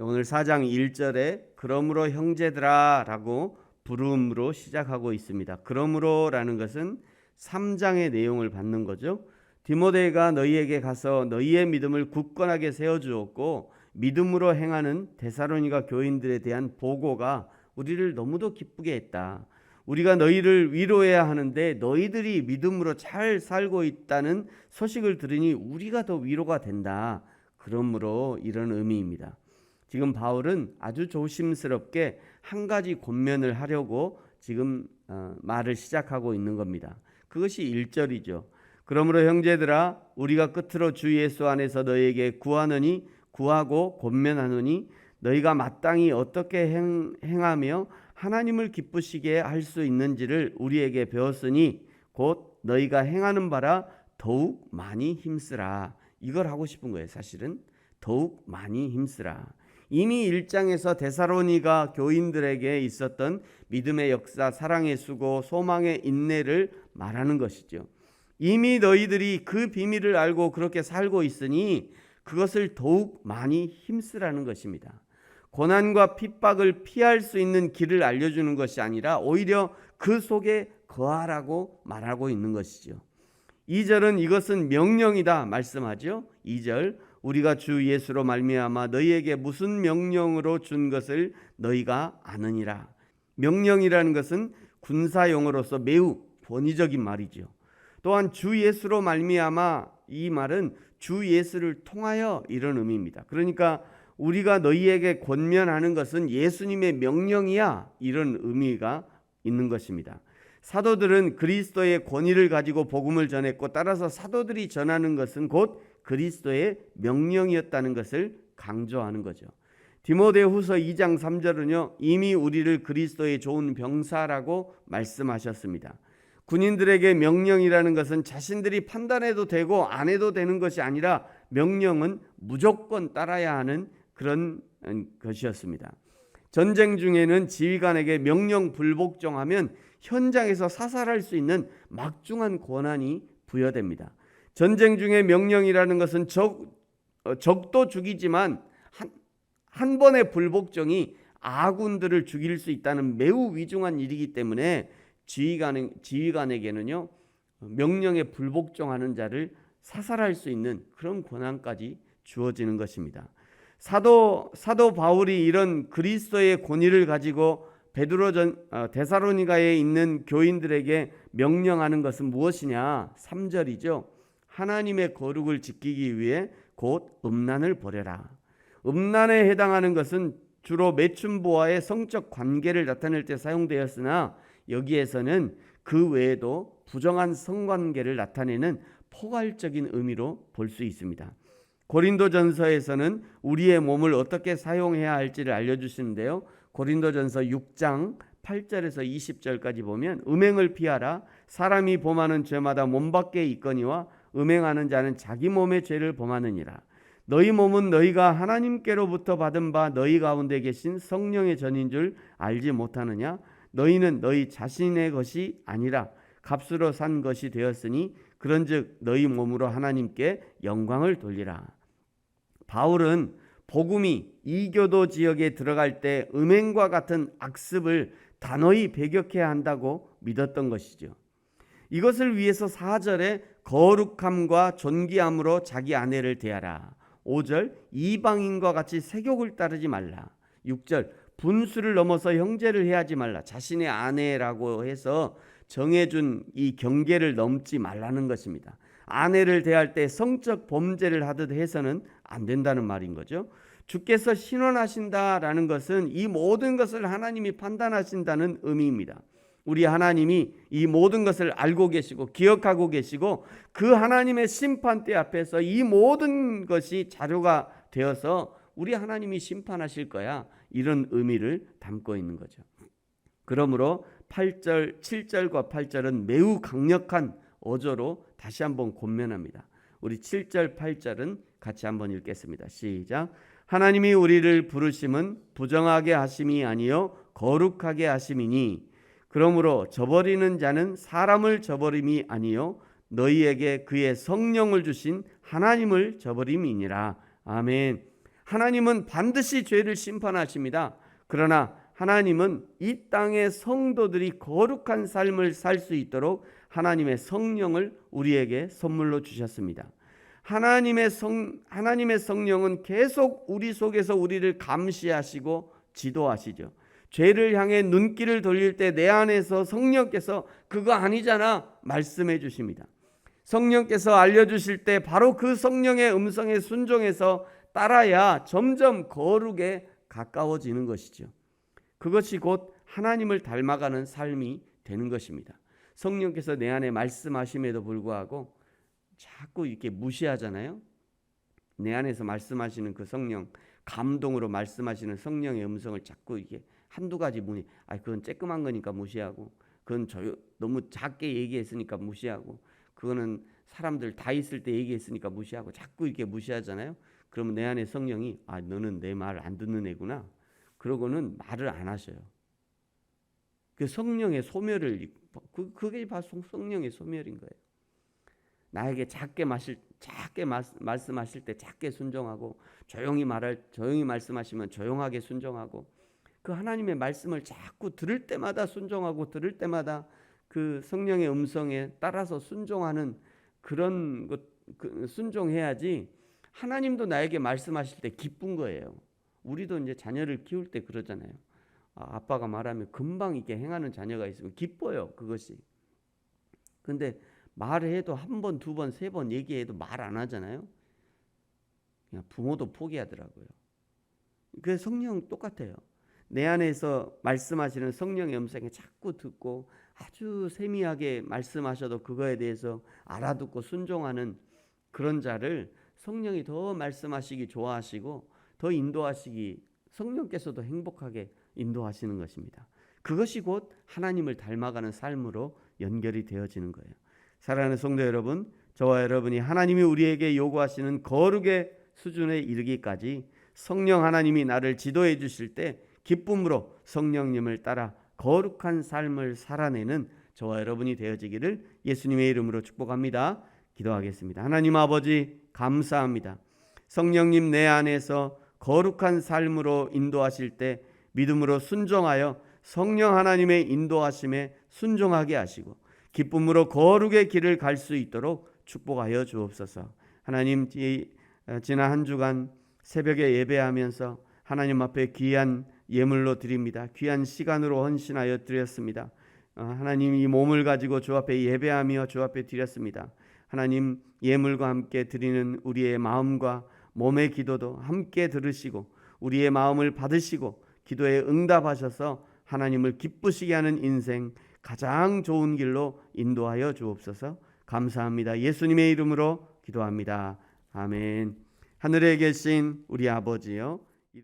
오늘 4장 1절에 그러므로 형제들아 라고 부름으로 시작하고 있습니다. 그러므로라는 것은 3장의 내용을 받는 거죠. 디모데가 너희에게 가서 너희의 믿음을 굳건하게 세워주었고 믿음으로 행하는 데살로니가 교인들에 대한 보고가 우리를 너무도 기쁘게 했다. 우리가 너희를 위로해야 하는데 너희들이 믿음으로 잘 살고 있다는 소식을 들으니 우리가 더 위로가 된다. 그러므로 이런 의미입니다. 지금 바울은 아주 조심스럽게 한 가지 권면을 하려고 지금 말을 시작하고 있는 겁니다. 그것이 1절이죠. 그러므로 형제들아 우리가 끝으로 주 예수 안에서 너희에게 구하고 권면하노니 너희가 마땅히 어떻게 행하며 하나님을 기쁘시게 할 수 있는지를 우리에게 배웠으니 곧 너희가 행하는 바라 더욱 많이 힘쓰라. 이걸 하고 싶은 거예요. 사실은 더욱 많이 힘쓰라. 이미 1장에서 데살로니가 교인들에게 있었던 믿음의 역사, 사랑의 수고, 소망의 인내를 말하는 것이죠. 이미 너희들이 그 비밀을 알고 그렇게 살고 있으니 그것을 더욱 많이 힘쓰라는 것입니다. 고난과 핍박을 피할 수 있는 길을 알려주는 것이 아니라 오히려 그 속에 거하라고 말하고 있는 것이죠. 2절은 이것은 명령이다 말씀하죠. 2절 우리가 주 예수로 말미암아 너희에게 무슨 명령으로 준 것을 너희가 아느니라. 명령이라는 것은 군사용어로서 매우 권위적인 말이죠. 또한 주 예수로 말미암아 이 말은 주 예수를 통하여 이런 의미입니다. 그러니까 우리가 너희에게 권면하는 것은 예수님의 명령이야 이런 의미가 있는 것입니다. 사도들은 그리스도의 권위를 가지고 복음을 전했고 따라서 사도들이 전하는 것은 곧 그리스도의 명령이었다는 것을 강조하는 거죠. 디모데후서 2장 3절은요 이미 우리를 그리스도의 좋은 병사라고 말씀하셨습니다. 군인들에게 명령이라는 것은 자신들이 판단해도 되고 안 해도 되는 것이 아니라 명령은 무조건 따라야 하는 그런 것이었습니다. 전쟁 중에는 지휘관에게 명령 불복종하면 현장에서 사살할 수 있는 막중한 권한이 부여됩니다. 전쟁 중에 명령이라는 것은 적도 죽이지만 한 번의 불복종이 아군들을 죽일 수 있다는 매우 위중한 일이기 때문에 지휘관에게는요 명령에 불복종하는 자를 사살할 수 있는 그런 권한까지 주어지는 것입니다. 사도 바울이 이런 그리스도의 권위를 가지고 데살로니가에 있는 교인들에게 명령하는 것은 무엇이냐? 3절이죠. 하나님의 거룩을 지키기 위해 곧 음란을 버려라. 음란에 해당하는 것은 주로 매춘부와의 성적 관계를 나타낼 때 사용되었으나 여기에서는 그 외에도 부정한 성관계를 나타내는 포괄적인 의미로 볼 수 있습니다. 고린도전서에서는 우리의 몸을 어떻게 사용해야 할지를 알려주시는데요. 고린도전서 6장 8절에서 20절까지 보면 음행을 피하라. 사람이 범하는 죄마다 몸 밖에 있거니와 음행하는 자는 자기 몸의 죄를 범하느니라. 너희 몸은 너희가 하나님께로부터 받은 바 너희 가운데 계신 성령의 전인 줄 알지 못하느냐? 너희는 너희 자신의 것이 아니라 값으로 산 것이 되었으니 그런즉 너희 몸으로 하나님께 영광을 돌리라. 바울은 복음이 이교도 지역에 들어갈 때 음행과 같은 악습을 단호히 배격해야 한다고 믿었던 것이죠. 이것을 위해서 4절에 거룩함과 존귀함으로 자기 아내를 대하라. 5절 이방인과 같이 세욕을 따르지 말라. 6절 분수를 넘어서 형제를 해하지 말라. 자신의 아내라고 해서 정해준 이 경계를 넘지 말라는 것입니다. 아내를 대할 때 성적 범죄를 하듯 해서는 안 된다는 말인 거죠. 주께서 신원하신다라는 것은 이 모든 것을 하나님이 판단하신다는 의미입니다. 우리 하나님이 이 모든 것을 알고 계시고 기억하고 계시고 그 하나님의 심판대 앞에서 이 모든 것이 자료가 되어서 우리 하나님이 심판하실 거야. 이런 의미를 담고 있는 거죠. 그러므로 8절, 7절과 8절은 매우 강력한 어조로 다시 한번 권면합니다. 우리 7절, 8절은 같이 한번 읽겠습니다. 시작. 하나님이 우리를 부르심은 부정하게 하심이 아니요 거룩하게 하심이니 그러므로 저버리는 자는 사람을 저버림이 아니요 너희에게 그의 성령을 주신 하나님을 저버림이니라. 아멘. 하나님은 반드시 죄를 심판하십니다. 그러나 하나님은 이 땅의 성도들이 거룩한 삶을 살 수 있도록 하나님의 성령을 우리에게 선물로 주셨습니다. 하나님의 성령은 계속 우리 속에서 우리를 감시하시고 지도하시죠. 죄를 향해 눈길을 돌릴 때 내 안에서 성령께서 그거 아니잖아 말씀해 주십니다. 성령께서 알려주실 때 바로 그 성령의 음성에 순종해서 따라야 점점 거룩에 가까워지는 것이죠. 그것이 곧 하나님을 닮아가는 삶이 되는 것입니다. 성령께서 내 안에 말씀하심에도 불구하고 자꾸 이렇게 무시하잖아요. 내 안에서 말씀하시는 그 성령, 감동으로 말씀하시는 성령의 음성을 자꾸 이게 한두 가지 그건 쬐끄만 거니까 무시하고, 그건 너무 작게 얘기했으니까 무시하고, 그거는 사람들 다 있을 때 얘기했으니까 무시하고, 자꾸 이렇게 무시하잖아요. 그러면 내 안에 성령이 너는 내 말 안 듣는 애구나. 그러고는 말을 안 하셔요. 그 성령의 소멸을, 그게 바로 성령의 소멸인 거예요. 나에게 작게 말씀하실 때 작게 순종하고, 조용히 말씀하시면 조용하게 순종하고, 그 하나님의 말씀을 자꾸 들을 때마다 순종하고, 들을 때마다 그 성령의 음성에 따라서 순종하는 그런 것, 순종해야지. 하나님도 나에게 말씀하실 때 기쁜 거예요. 우리도 이제 자녀를 키울 때 그러잖아요. 아빠가 말하면 금방 이렇게 행하는 자녀가 있으면 기뻐요, 그것이. 근데 말해도 한 번, 두 번, 세 번 얘기해도 말 안 하잖아요. 그냥 부모도 포기하더라고요. 그 성령 똑같아요. 내 안에서 말씀하시는 성령의 음성에 자꾸 듣고 아주 세미하게 말씀하셔도 그거에 대해서 알아듣고 순종하는 그런 자를 성령이 더 말씀하시기 좋아하시고, 더 인도하시기, 성령께서도 행복하게 인도하시는 것입니다. 그것이 곧 하나님을 닮아가는 삶으로 연결이 되어지는 거예요. 사랑하는 성도 여러분, 저와 여러분이 하나님이 우리에게 요구하시는 거룩의 수준에 이르기까지 성령 하나님이 나를 지도해 주실 때 기쁨으로 성령님을 따라 거룩한 삶을 살아내는 저와 여러분이 되어지기를 예수님의 이름으로 축복합니다. 기도하겠습니다. 하나님 아버지, 감사합니다. 성령님 내 안에서 거룩한 삶으로 인도하실 때 믿음으로 순종하여 성령 하나님의 인도하심에 순종하게 하시고 기쁨으로 거룩의 길을 갈 수 있도록 축복하여 주옵소서. 하나님, 지난 한 주간 새벽에 예배하면서 하나님 앞에 귀한 예물로 드립니다. 귀한 시간으로 헌신하여 드렸습니다. 하나님, 이 몸을 가지고 주 앞에 예배하며 주 앞에 드렸습니다. 하나님, 예물과 함께 드리는 우리의 마음과 몸의 기도도 함께 들으시고 우리의 마음을 받으시고 기도에 응답하셔서 하나님을 기쁘시게 하는 인생, 가장 좋은 길로 인도하여 주옵소서. 감사합니다. 예수님의 이름으로 기도합니다. 아멘. 하늘에 계신 우리 아버지요,